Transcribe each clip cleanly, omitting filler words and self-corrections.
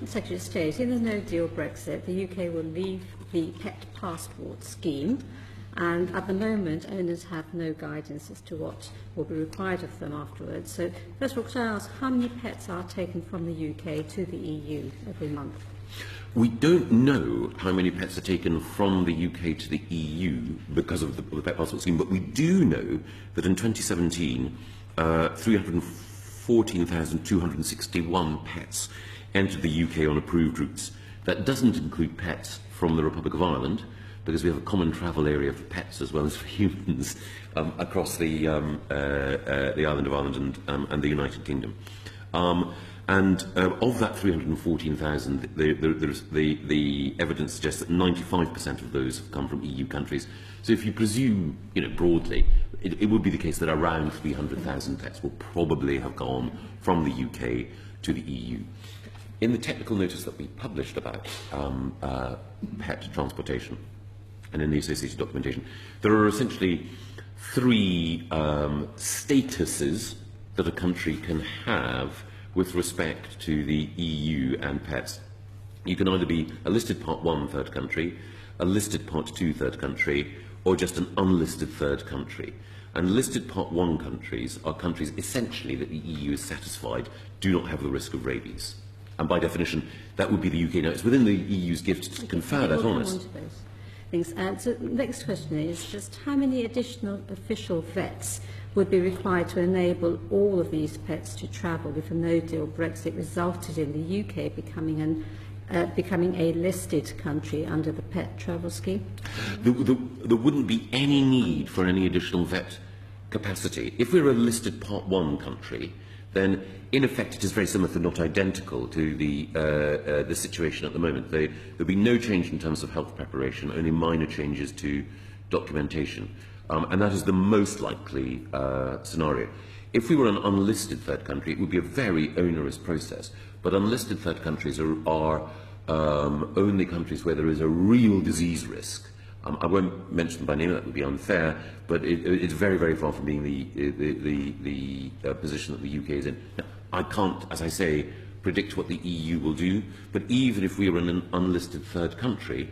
Secretary of State, in the no-deal Brexit, the UK will leave the pet passport scheme, and at the moment owners have no guidance as to what will be required of them afterwards. So first of all, could I ask how many pets are taken from the UK to the EU every month? We don't know how many pets are taken from the UK to the EU because of the pet passport scheme, but we do know that in 2017, 314,261 pets entered the UK on approved routes. That doesn't include pets from the Republic of Ireland, because we have a common travel area for pets as well as for humans across the island of Ireland and the United Kingdom. Of that 314,000, the evidence suggests that 95% of those have come from EU countries. So if you presume, broadly, it would be the case that around 300,000 pets will probably have gone from the UK to the EU. In the technical notice that we published about pet transportation, and in the associated documentation, there are essentially three statuses that a country can have with respect to the EU and pets. You can either be a listed Part 1 third country, a listed Part 2 third country, or just an unlisted third country. And listed Part 1 countries are countries essentially that the EU is satisfied do not have the risk of rabies. And by definition, that would be the UK. Now, it's within the EU's gift to confer that on us. So the next question is just how many additional official vets would be required to enable all of these pets to travel if a no-deal Brexit resulted in the UK becoming a listed country under the pet travel scheme? There wouldn't be any need for any additional vet capacity. If we're a listed Part 1 country, then in effect it is very similar, if not identical, to the situation at the moment. There'll be no change in terms of health preparation, only minor changes to documentation. And that is the most likely scenario. If we were an unlisted third country, it would be a very onerous process. But unlisted third countries are only countries where there is a real disease risk. I won't mention them by name, that would be unfair, but it's very, very far from being the position that the UK is in. Now, I can't, as I say, predict what the EU will do, but even if we were in an unlisted third country,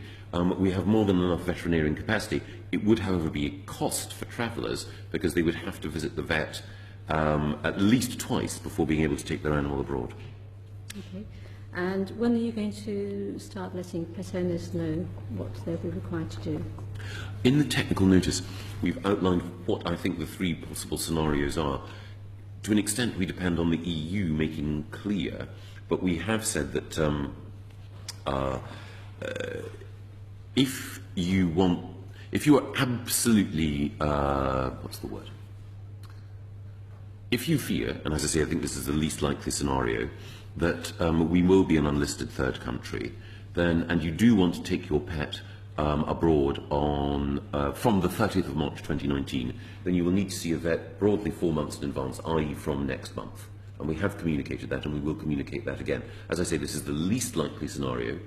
we have more than enough veterinarian capacity. It would, however, be a cost for travellers because they would have to visit the vet at least twice before being able to take their animal abroad. Okay. And when are you going to start letting pet owners know what they'll be required to do? In the technical notice, we've outlined what I think the three possible scenarios are. To an extent, we depend on the EU making clear, but we have said that if you are absolutely, if you fear, and as I say, I think this is the least likely scenario, that we will be an unlisted third country, then, and you do want to take your pet abroad from the 30th of March 2019, then you will need to see a vet broadly 4 months in advance, i.e. from next month. And we have communicated that, and we will communicate that again. As I say, this is the least likely scenario,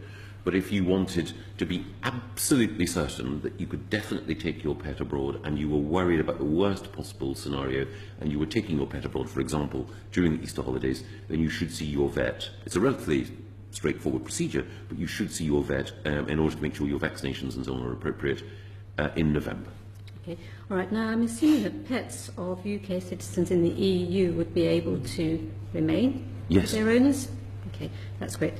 but if you wanted to be absolutely certain that you could definitely take your pet abroad and you were worried about the worst possible scenario and you were taking your pet abroad, for example, during the Easter holidays, then you should see your vet. It's a relatively straightforward procedure, but you should see your vet in order to make sure your vaccinations and so on are appropriate in November. Okay. All right. Now, I'm assuming that pets of UK citizens in the EU would be able to remain yes. with their owners? Okay, that's great.